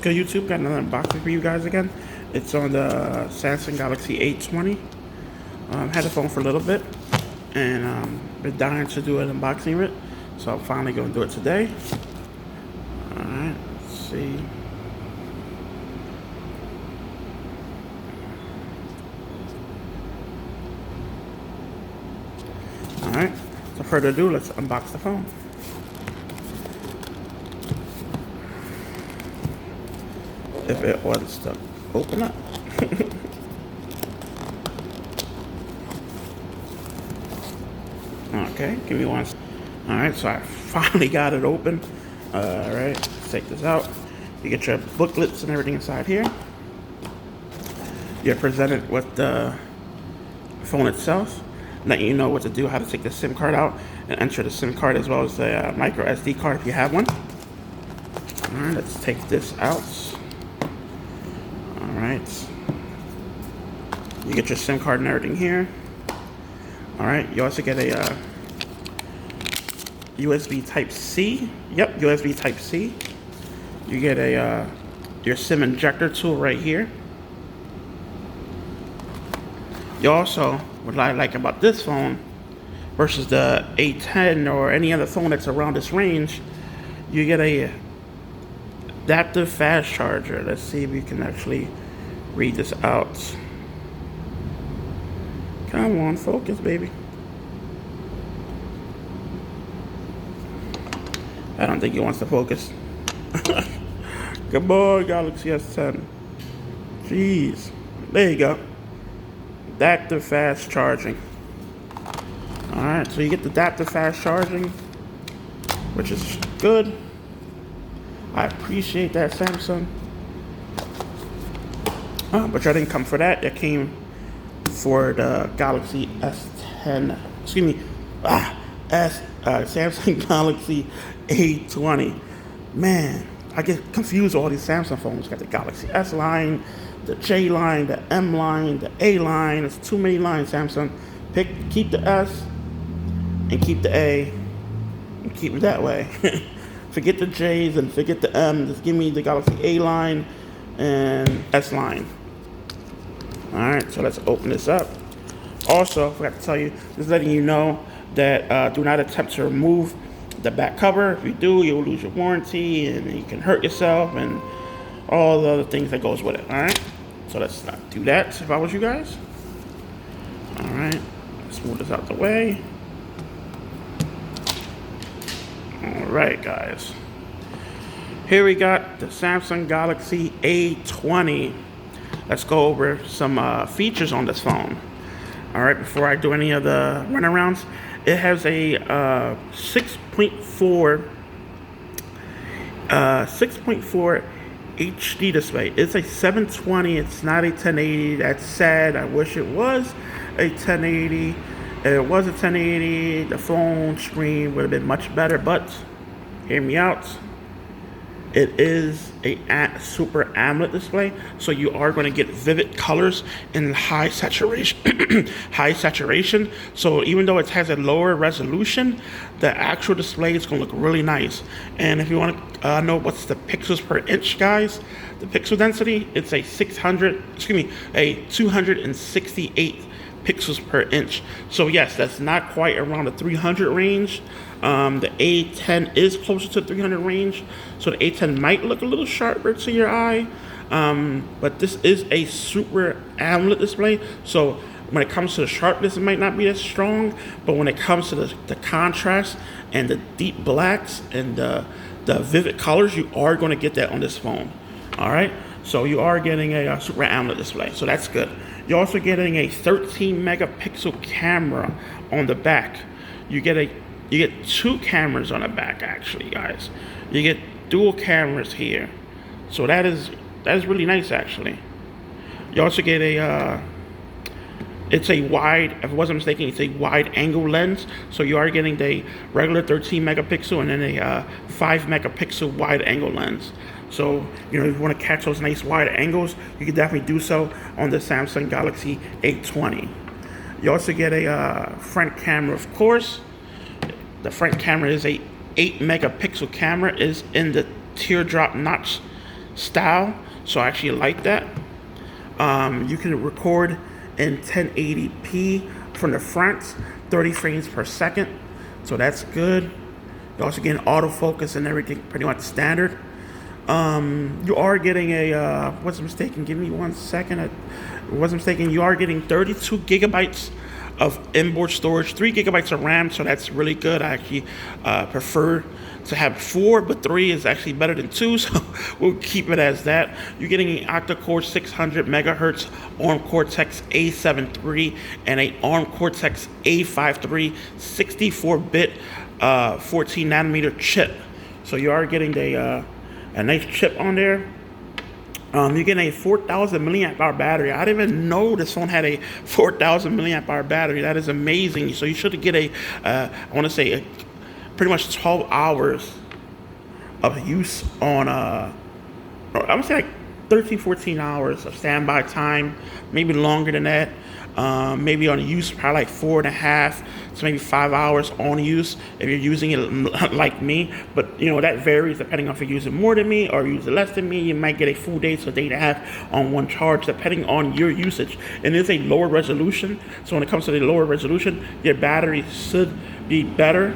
good, YouTube? Got another unboxing for you guys again. It's on the Samsung Galaxy A20. Had the phone for a little bit, and been dying to do an unboxing of it, so I'm finally going to do it today. Alright, let's see. Alright, so further ado, let's unbox the phone. If it wants to open up. Okay, give me one. Alright, so I finally got it open. Alright, let's take this out. You get your booklets and everything inside here. You're presented with the phone itself, letting you know what to do, how to take the SIM card out and enter the SIM card, as well as the micro SD card if you have one. Alright, let's take this out. Alright. You get your SIM card and everything here. Alright, you also get a USB Type-C. Yep, USB Type-C. You get a your SIM injector tool right here. You also, what I like about this phone versus the A10 or any other phone that's around this range, you get a adaptive fast charger. Let's see if we can actually read this out. Come on, focus, baby. I don't think he wants to focus. Come on, Galaxy S10. Jeez. There you go. Adaptive fast charging. Alright, so you get the adaptive fast charging, which is good. I appreciate that, Samsung. But y'all didn't come for that. It came for the Galaxy S10. Excuse me. Samsung Galaxy A20. Man, I get confused with all these Samsung phones. Got the Galaxy S line, the J line, the M line, the A line. It's too many lines, Samsung. Keep the S and keep the A and keep it that way. Forget the J's and forget the M. Just give me the Galaxy A line and S line. Alright, so let's open this up. Also, I forgot to tell you, just letting you know that do not attempt to remove the back cover. If you do, you'll lose your warranty and you can hurt yourself and all the other things that goes with it. Alright, so let's not do that if I was you guys. Alright, let's move this out the way. Alright, guys. Here we got the Samsung Galaxy A20. Let's go over some features on this phone. Alright, before I do any of the runarounds, it has a 6.4 HD display. It's a 720. It's not a 1080. That's sad. I wish it was a 1080. If it was a 1080, the phone screen would have been much better. But hear me out. It is a super AMOLED display, so you are going to get vivid colors in high saturation. So even though it has a lower resolution, the actual display is going to look really nice. And if you want to know what's the pixels per inch, guys, the pixel density, it's a 268 pixels per inch. So yes, that's not quite around the 300 range. The A10 is closer to 300 range, so the A10 might look a little sharper to your eye, but this is a super AMOLED display, so when it comes to the sharpness, it might not be as strong, but when it comes to the contrast and the deep blacks and the vivid colors, you are going to get that on this phone. Alright, so you are getting a super AMOLED display, so that's good. You're also getting a 13 megapixel camera on the back. You get two cameras on the back, actually, guys. You get dual cameras here, so that is really nice, actually. You also get it's a wide, if I wasn't mistaken, it's a wide angle lens. So you are getting the regular 13 megapixel and then a 5 megapixel wide angle lens. So, you know, if you want to catch those nice wide angles, you can definitely do so on the Samsung Galaxy A20. You also get a front camera, of course. The front camera is a 8 megapixel camera, is in the teardrop notch style, so I actually like that. You can record in 1080p from the front, 30 frames per second, so that's good. You're also getting autofocus and everything, pretty much standard. You are getting a, wasn't mistaken, give me 1 second, I wasn't mistaken, you are getting 32 gigabytes of inboard storage, 3 gigabytes of RAM, so that's really good. I actually prefer to have 4, but 3 is actually better than 2, so we'll keep it as that. You're getting an octa-core 600 megahertz ARM Cortex A7 III and a ARM Cortex A5 III 64-bit 14 nanometer chip. So you are getting a nice chip on there. You're getting a 4,000 milliamp hour battery. I didn't even know this phone had a 4,000 milliamp hour battery. That is amazing. So you should get I want to say, pretty much 12 hours of use on, I would say like 13, 14 hours of standby time, maybe longer than that. Maybe on use, probably like 4.5 to maybe 5 hours on use if you're using it like me. But you know, that varies depending on if you're using more than me or using less than me. You might get a full day to a day and a half on one charge, depending on your usage. And it's a lower resolution, so when it comes to the lower resolution, your battery should be better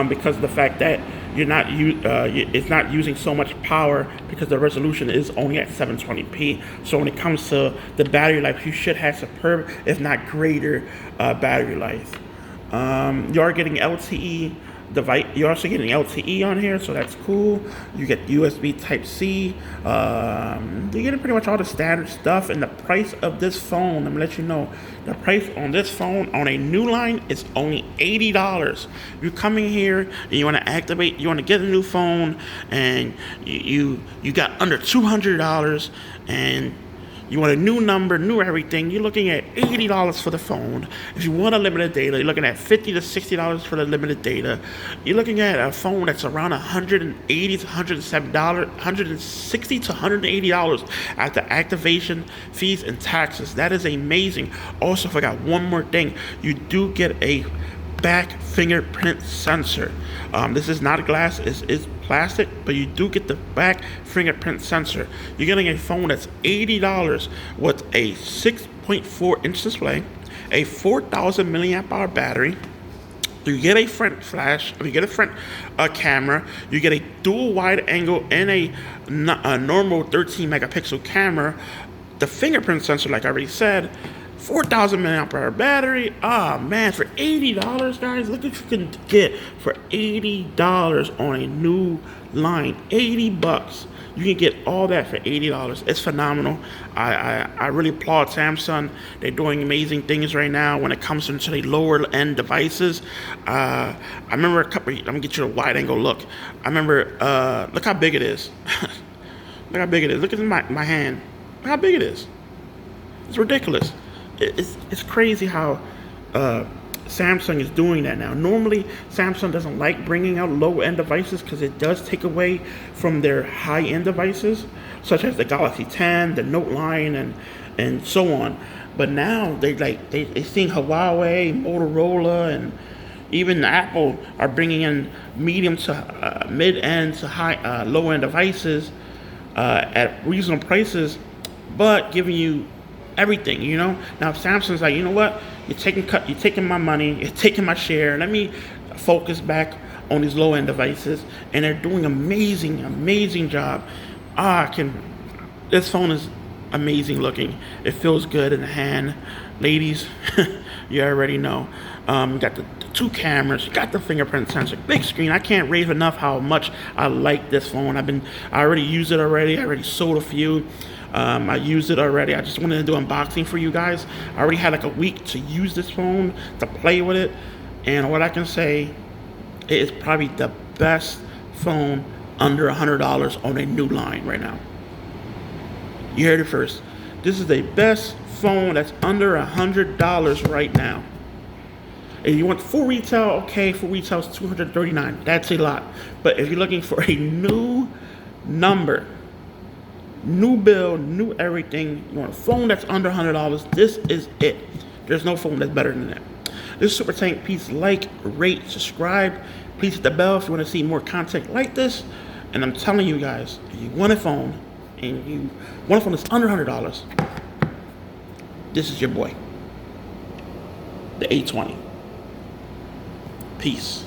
because of the fact that you're not it's not using so much power because the resolution is only at 720p. So when it comes to the battery life, you should have superb, if not greater, battery life. You are getting LTE device. You're also getting LTE on here, so that's cool. You get USB Type-C. You're getting pretty much all the standard stuff. And the price of this phone, let me let you know, the price on this phone on a new line is only $80. You're coming here and you want to activate, you want to get a new phone, and you got under $200, and you want a new number, new everything. You're looking at $80 for the phone. If you want unlimited data, you're looking at $50 to $60 for the limited data. You're looking at a phone that's around $180 to $170, $160 to $180 after activation fees and taxes. That is amazing. Also, I forgot one more thing. You do get a back fingerprint sensor. This is not glass, it's plastic, but you do get the back fingerprint sensor. You're getting a phone that's $80 with a 6.4 inch display, a 4,000 milliamp hour battery. You get a front flash, you get a front camera, you get a dual wide angle and a normal 13 megapixel camera. The fingerprint sensor, like I already said, 4,000 milliamp hour battery. Ah, man, for $80, guys, look what you can get for $80 on a new line. $80. You can get all that for $80. It's phenomenal. I really applaud Samsung. They're doing amazing things right now when it comes into the lower end devices. I remember let me get you a wide angle look. I remember, look how big it is. Look how big it is. Look at my hand. Look how big it is. It's ridiculous. It's crazy how Samsung is doing that now. Normally, Samsung doesn't like bringing out low-end devices because it does take away from their high-end devices, such as the Galaxy 10, the Note line, and so on. But now they're seeing Huawei, Motorola, and even Apple are bringing in medium to mid-end to high, low-end devices at reasonable prices, but giving you everything, you know. Now Samsung's like, you know what? You're taking my money, you're taking my share. Let me focus back on these low-end devices, and they're doing amazing job. This phone is amazing looking. It feels good in the hand, ladies. You already know. You got the 2 cameras, you got the fingerprint sensor, big screen. I can't rave enough how much I like this phone. I already used it already. I already sold a few. I used it already. I just wanted to do unboxing for you guys. I already had like a week to use this phone, to play with it, and what I can say, it is probably the best phone under $100 on a new line right now. You heard it first. This is the best phone that's under $100 right now. If you want full retail, okay, full retail is $239. That's a lot. But if you're looking for a new number, new build, new everything, you want a phone that's under $100, this is it. There's no phone that's better than that. This is Super Tank. Please like, rate, subscribe. Please hit the bell if you want to see more content like this. And I'm telling you guys, if you want a phone, and you want a phone that's under $100, this is your boy, the A20. Peace.